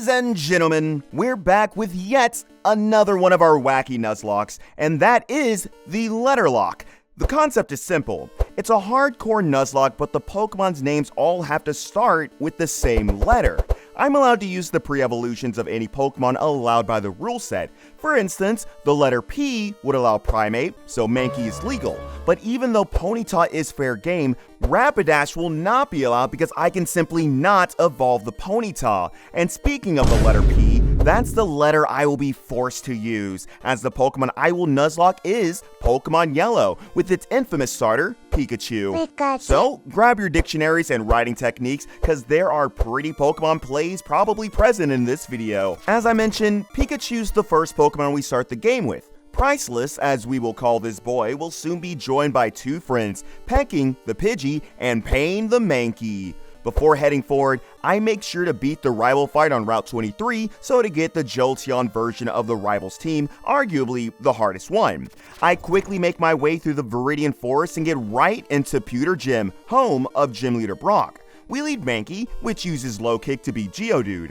Ladies and gentlemen, we're back with yet another one of our wacky Nuzlockes, and that is the Letterlocke. The concept is simple. It's a hardcore Nuzlocke, but the Pokemon's names all have to start with the same letter. I'm allowed to use the pre-evolutions of any Pokemon allowed by the rule set. For instance, the letter P would allow Primeape, so Mankey is legal. But even though Ponyta is fair game, Rapidash will not be allowed because I can simply not evolve the Ponyta. And speaking of the letter P, that's the letter I will be forced to use, as the Pokemon I will Nuzlocke is Pokemon Yellow, with its infamous starter, Pikachu. So, grab your dictionaries and writing techniques, cause there are pretty Pokemon plays probably present in this video. As I mentioned, Pikachu's the first Pokemon we start the game with. Priceless, as we will call this boy, will soon be joined by two friends, Pecking, the Pidgey, and Pain, the Mankey. Before heading forward, I make sure to beat the rival fight on Route 23 so to get the Jolteon version of the rival's team, arguably the hardest one. I quickly make my way through the Viridian Forest and get right into Pewter Gym, home of Gym Leader Brock. We lead Mankey, which uses Low Kick to beat Geodude.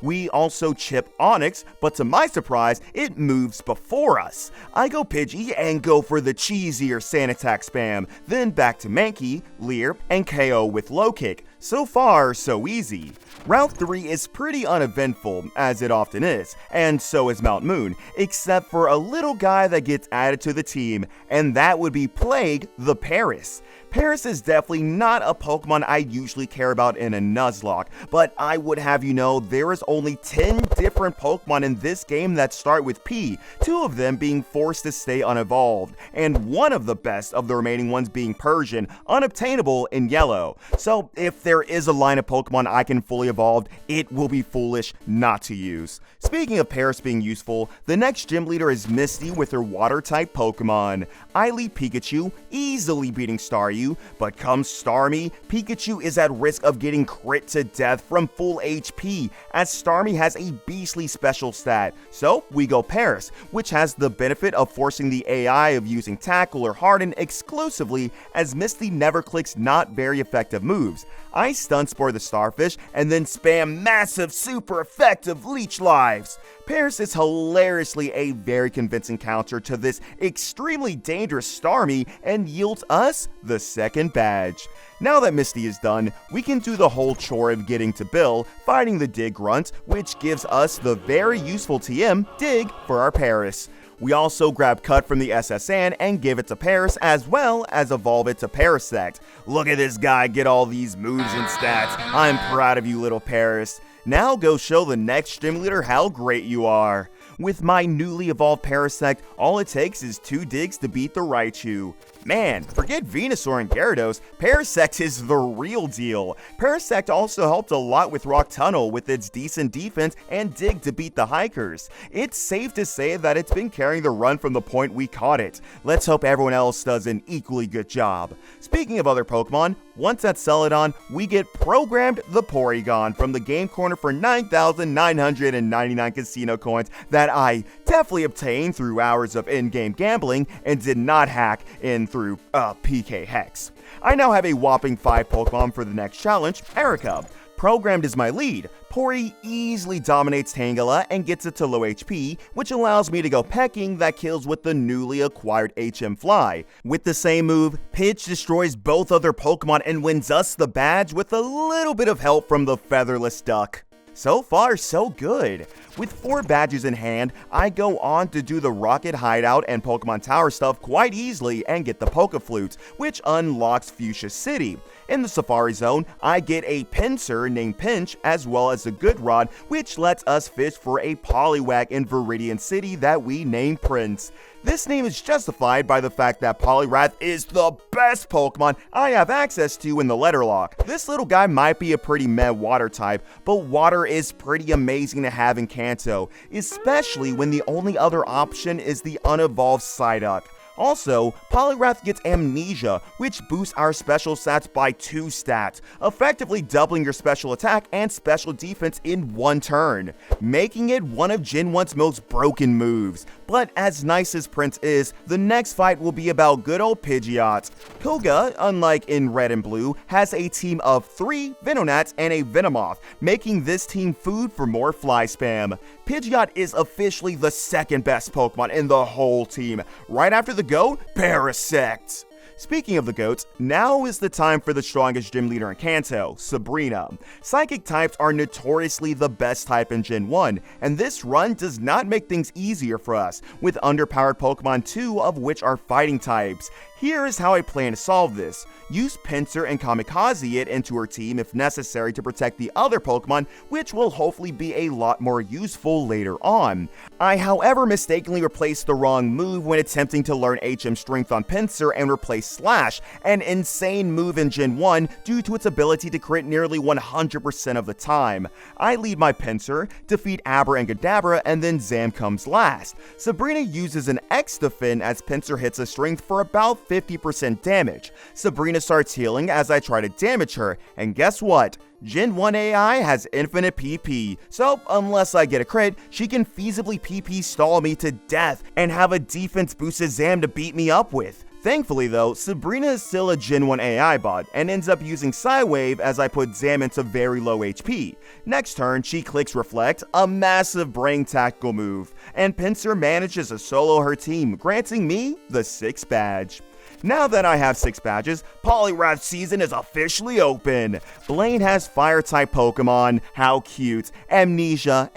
We also chip Onix, but to my surprise, it moves before us. I go Pidgey and go for the cheesier Sand Attack spam, then back to Mankey, Leer, and KO with Low Kick. So far, so easy. Route 3 is pretty uneventful, as it often is, and so is Mount Moon, except for a little guy that gets added to the team, and that would be Plague the Paras. Paras is definitely not a Pokemon I usually care about in a Nuzlocke, but I would have you know there is only 10 different Pokemon in this game that start with P, 2 of them being forced to stay unevolved, and one of the best of the remaining ones being Persian, unobtainable in yellow. So if there is a line of Pokemon I can fully evolve, it will be foolish not to use. Speaking of Paras being useful, the next gym leader is Misty with her water-type Pokemon. I lead Pikachu, easily beating Staryu, but come Starmie, Pikachu is at risk of getting crit to death from full HP, as Starmie has a beastly special stat. So we go Paras, which has the benefit of forcing the AI of using Tackle or Harden exclusively, as Misty never clicks not very effective moves. I stun Spore the Starfish and then spam massive super effective Leech Lives. Paras is hilariously a very convincing counter to this extremely dangerous Starmie and yields us the second badge. Now that Misty is done, we can do the whole chore of getting to Bill, fighting the Dig Grunt, which gives us the very useful TM Dig for our Paras. We also grab Cut from the SSN and give it to Paras, as well as evolve it to Parasect. Look at this guy get all these moves and stats. I'm proud of you, little Paras. Now go show the next gym leader how great you are. With my newly evolved Parasect, all it takes is 2 digs to beat the Raichu. Man, forget Venusaur and Gyarados, Parasect is the real deal. Parasect also helped a lot with Rock Tunnel with its decent defense and dig to beat the Hikers. It's safe to say that it's been carrying the run from the point we caught it. Let's hope everyone else does an equally good job. Speaking of other Pokemon, once at Celadon, we get programmed the Porygon from the Game Corner for 9,999 casino coins that I definitely obtained through hours of in-game gambling and did not hack in through PK Hex. I now have a whopping 5 Pokemon for the next challenge, Erica. Programmed as my lead, Pori easily dominates Tangela and gets it to low HP, which allows me to go Pecking that kills with the newly acquired HM Fly. With the same move, Pitch destroys both other Pokemon and wins us the badge with a little bit of help from the Featherless Duck. So far, so good. With 4 badges in hand, I go on to do the Rocket Hideout and Pokemon Tower stuff quite easily and get the Pokéflute, which unlocks Fuchsia City. In the Safari Zone, I get a Pinsir named Pinch, as well as a Good Rod, which lets us fish for a Poliwag in Viridian City that we name Prince. This name is justified by the fact that Poliwrath is the best Pokemon I have access to in the Letterlocke. This little guy might be a pretty meh water type, but water is pretty amazing to have in Kanto, especially when the only other option is the unevolved Psyduck. Also, Poliwrath gets Amnesia, which boosts our special stats by 2 stats, effectively doubling your special attack and special defense in 1 turn, making it one of Gen 1's most broken moves. But as nice as Prince is, the next fight will be about good old Pidgeot. Koga, unlike in Red and Blue, has a team of 3 Venonats and a Venomoth, making this team food for more fly spam. Pidgeot is officially the second best Pokemon in the whole team, right after the GOAT, Parasect. Speaking of the GOATs, now is the time for the strongest gym leader in Kanto, Sabrina. Psychic types are notoriously the best type in Gen 1, and this run does not make things easier for us, with underpowered Pokemon 2 of which are fighting types. Here is how I plan to solve this. Use Pinsir and Kamikaze it into her team if necessary to protect the other Pokemon, which will hopefully be a lot more useful later on. I, however, mistakenly replaced the wrong move when attempting to learn HM Strength on Pinsir and replace Slash, an insane move in Gen 1 due to its ability to crit nearly 100% of the time. I lead my Pinsir, defeat Abra and Kadabra, and then Zam comes last. Sabrina uses an X-Defend as Pinsir hits a Strength for about 50% damage. Sabrina starts healing as I try to damage her, and guess what? Gen 1 AI has infinite PP, so unless I get a crit, she can feasibly PP stall me to death and have a defense boosted Zam to beat me up with. Thankfully though, Sabrina is still a Gen 1 AI bot and ends up using Psywave as I put Zam into very low HP. Next turn, she clicks Reflect, a massive brain tactical move, and Pinsir manages to solo her team, granting me the 6th badge. Now that I have 6 badges, Poliwrath season is officially open. Blaine has Fire-type Pokemon, how cute. Amnesia,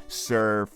Surf.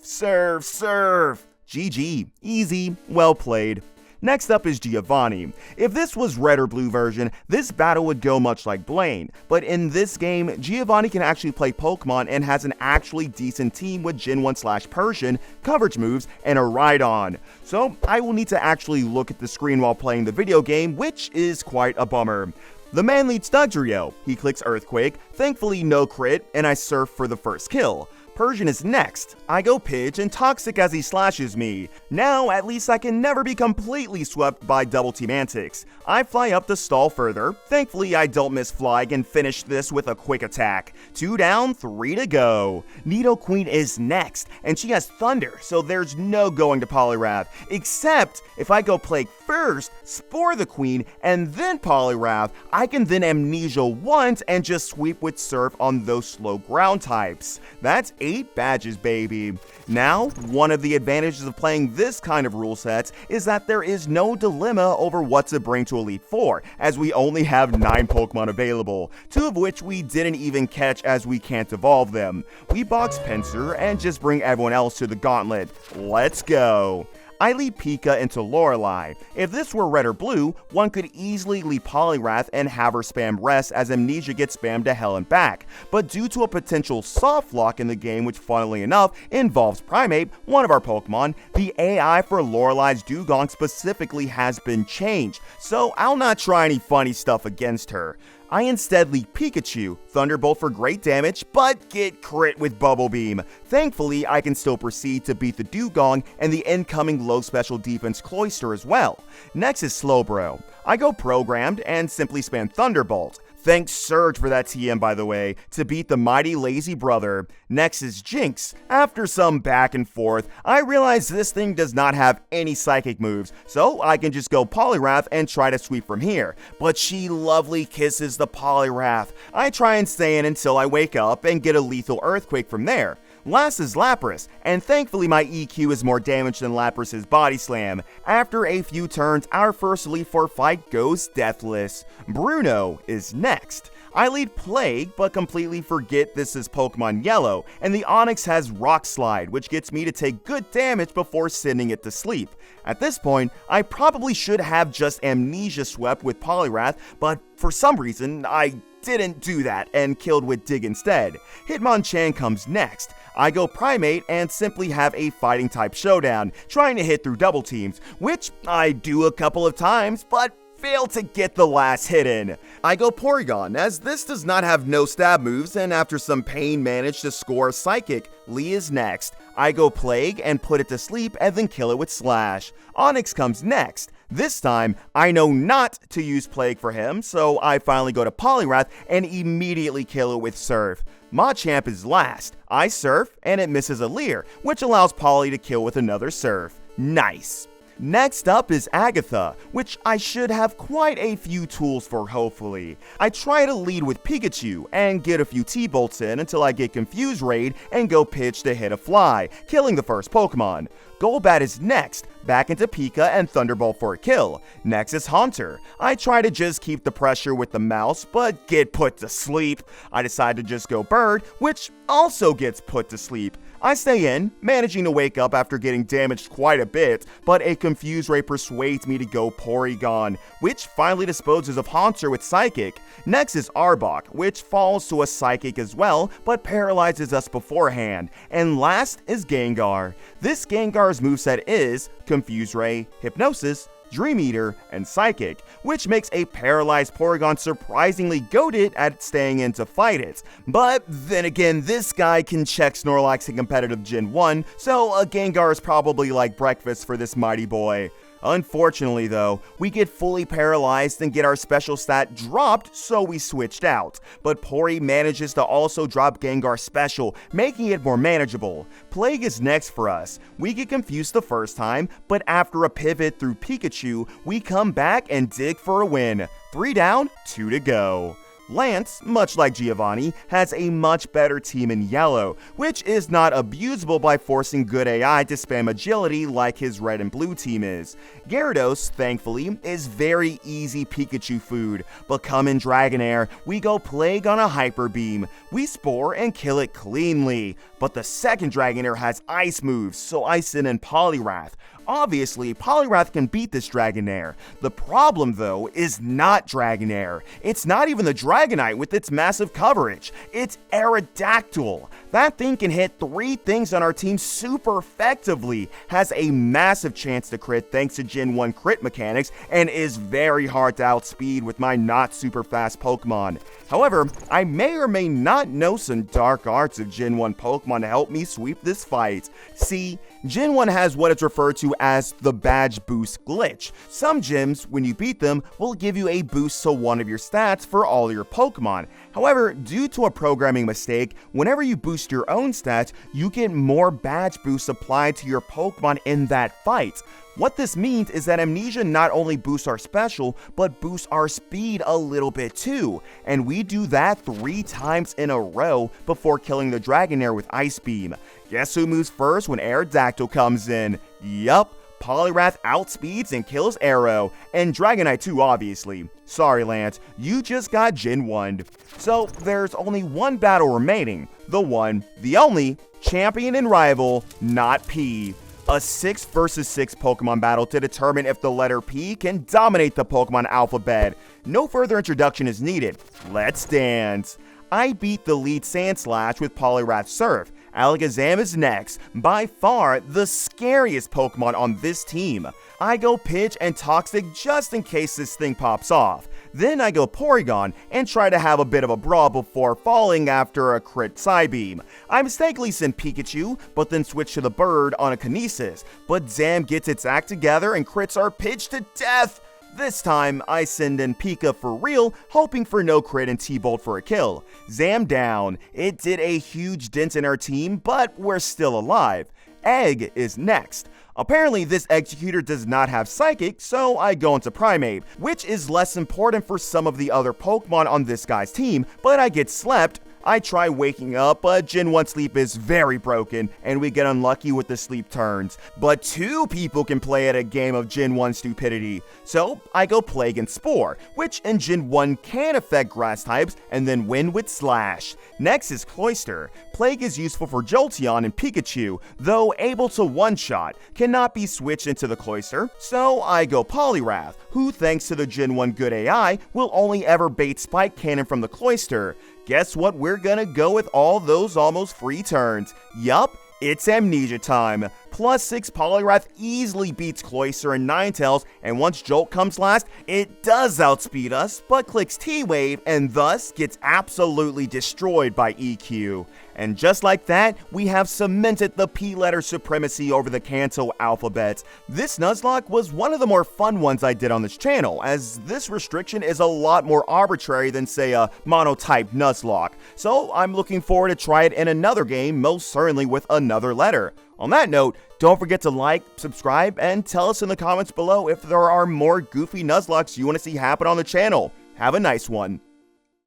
GG, easy, well played. Next up is Giovanni. If this was Red or Blue version, this battle would go much like Blaine, but in this game, Giovanni can actually play Pokemon and has an actually decent team with Gen 1/Persian, coverage moves, and a Rhydon. So I will need to actually look at the screen while playing the video game, which is quite a bummer. The man leads Dugtrio. He clicks Earthquake, thankfully no crit, and I surf for the first kill. Persian is next. I go Pidge and Toxic as he slashes me. Now, at least I can never be completely swept by double team antics. I fly up to stall further. Thankfully, I don't miss Flying and finish this with a quick attack. 2 down, 3 to go. Nidoqueen is next, and she has Thunder, so there's no going to Poliwrath. Except, if I go Plague first, Spore the Queen, and then Poliwrath, I can then Amnesia once and just sweep with Surf on those slow ground types. That's 8 badges, baby. Now, one of the advantages of playing this kind of rule set is that there is no dilemma over what to bring to Elite Four, as we only have 9 Pokemon available, 2 of which we didn't even catch as we can't evolve them. We box Pinsir and just bring everyone else to the gauntlet. Let's go. I lead Pika into Lorelei. If this were Red or Blue, one could easily lead Poliwrath and have her spam Rest as Amnesia gets spammed to hell and back, but due to a potential soft lock in the game which funnily enough involves Primeape, one of our Pokemon, the AI for Lorelei's Dugong specifically has been changed, so I'll not try any funny stuff against her. I instead lead Pikachu, Thunderbolt for great damage, but get crit with Bubble Beam. Thankfully, I can still proceed to beat the Dugong and the incoming low special defense Cloyster as well. Next is Slowbro. I go Programmed and simply spam Thunderbolt. Thanks Surge for that TM by the way, to beat the mighty lazy brother. Next is Jinx. After some back and forth, I realize this thing does not have any psychic moves, so I can just go Poliwrath and try to sweep from here. But she lovely kisses the Poliwrath. I try and stay in until I wake up and get a lethal Earthquake from there. Last is Lapras, and thankfully my EQ is more damage than Lapras's Body Slam. After a few turns, our first Elite Four fight goes deathless. Bruno is next. I lead Plague, but completely forget this is Pokemon Yellow, and the Onix has Rock Slide, which gets me to take good damage before sending it to sleep. At this point, I probably should have just Amnesia swept with Poliwrath, but for some reason, I didn't do that and killed with Dig instead. Hitmonchan comes next. I go Primeape and simply have a fighting type showdown, trying to hit through double teams, which I do a couple of times, but failed to get the last hit in. I go Porygon, as this does not have no stab moves, and after some pain managed to score Psychic. Lee is next. I go Plague and put it to sleep and then kill it with Slash. Onix comes next. This time, I know not to use Plague for him, so I finally go to Poliwrath and immediately kill it with Surf. Machamp is last. I Surf, and it misses a Leer, which allows Poly to kill with another Surf. Nice. Next up is Agatha, which I should have quite a few tools for hopefully. I try to lead with Pikachu and get a few T-Bolts in until I get Confuse Raid and go pitch to hit a Fly, killing the first Pokemon. Golbat is next, back into Pika and Thunderbolt for a kill. Next is Haunter. I try to just keep the pressure with the mouse, but get put to sleep. I decide to just go Bird, which also gets put to sleep. I stay in, managing to wake up after getting damaged quite a bit, but a Confuse Ray persuades me to go Porygon, which finally disposes of Haunter with Psychic. Next is Arbok, which falls to a Psychic as well, but paralyzes us beforehand. And last is Gengar. This Gengar's moveset is Confuse Ray, Hypnosis, Dream Eater, and Psychic, which makes a paralyzed Porygon surprisingly goated at staying in to fight it. But then again, this guy can check Snorlax in competitive Gen 1, so a Gengar is probably like breakfast for this mighty boy. Unfortunately though, we get fully paralyzed and get our special stat dropped, so we switched out. But Pori manages to also drop Gengar's special, making it more manageable. Plague is next for us. We get confused the first time, but after a pivot through Pikachu, we come back and dig for a win. 3 down, 2 to go. Lance, much like Giovanni, has a much better team in yellow, which is not abusable by forcing good AI to spam agility like his red and blue team is. Gyarados, thankfully, is very easy Pikachu food, but come in Dragonair, we go Plague on a Hyper Beam. We Spore and kill it cleanly, but the second Dragonair has ice moves, so I send in Poliwrath. Obviously, Poliwrath can beat this Dragonair. The problem, though, is not Dragonair. It's not even the Dragonite with its massive coverage. It's Aerodactyl. That thing can hit 3 things on our team super effectively, has a massive chance to crit thanks to Gen 1 crit mechanics, and is very hard to outspeed with my not super fast Pokemon. However, I may or may not know some dark arts of Gen 1 Pokemon to help me sweep this fight. See, Gen 1 has what it's referred to as the badge boost glitch. Some gyms, when you beat them, will give you a boost to one of your stats for all your Pokemon. However, due to a programming mistake, whenever you boost your own stats, you get more badge boosts applied to your Pokemon in that fight. What this means is that Amnesia not only boosts our special, but boosts our speed a little bit too. And we do that 3 times in a row before killing the Dragonair with Ice Beam. Guess who moves first when Aerodactyl comes in? Yup, Poliwrath outspeeds and kills Aero, and Dragonite too obviously. Sorry Lance, you just got Gen 1'd. So there's only one battle remaining, the one, the only, champion and rival, not P. A 6 vs 6 Pokemon battle to determine if the letter P can dominate the Pokemon alphabet. No further introduction is needed. Let's dance. I beat the lead Sandslash with Poliwrath Surf. Alakazam is next, by far the scariest Pokemon on this team. I go Pitch and Toxic just in case this thing pops off. Then I go Porygon and try to have a bit of a brawl before falling after a crit Psybeam. I mistakenly send Pikachu, but then switch to the bird on a Kinesis, but Zam gets its act together and crits our Pitch to death. This time, I send in Pika for real, hoping for no crit and T-Bolt for a kill. Zam down. It did a huge dent in our team, but we're still alive. Egg is next. Apparently, this Executor does not have Psychic, so I go into Primeape, which is less important for some of the other Pokemon on this guy's team, but I get slept. I try waking up, but Gen 1 sleep is very broken, and we get unlucky with the sleep turns. But 2 people can play at a game of Gen 1 stupidity. So I go Plague and Spore, which in Gen 1 can affect grass types, and then win with Slash. Next is Cloyster. Plague is useful for Jolteon and Pikachu, though able to one-shot, cannot be switched into the Cloyster, so I go Poliwrath, who thanks to the Gen 1 good AI, will only ever bait Spike Cannon from the Cloyster. Guess what we're gonna go with all those almost free turns? Yup, it's Amnesia time. Plus 6 Poliwrath easily beats Cloyster and Ninetales, and once Jolt comes last, it does outspeed us, but clicks T-Wave and thus gets absolutely destroyed by EQ. And just like that, we have cemented the P-letter supremacy over the Kanto alphabet. This Nuzlocke was one of the more fun ones I did on this channel, as this restriction is a lot more arbitrary than, say, a monotype Nuzlocke. So I'm looking forward to try it in another game, most certainly with another letter. On that note, don't forget to like, subscribe, and tell us in the comments below if there are more goofy Nuzlockes you want to see happen on the channel. Have a nice one.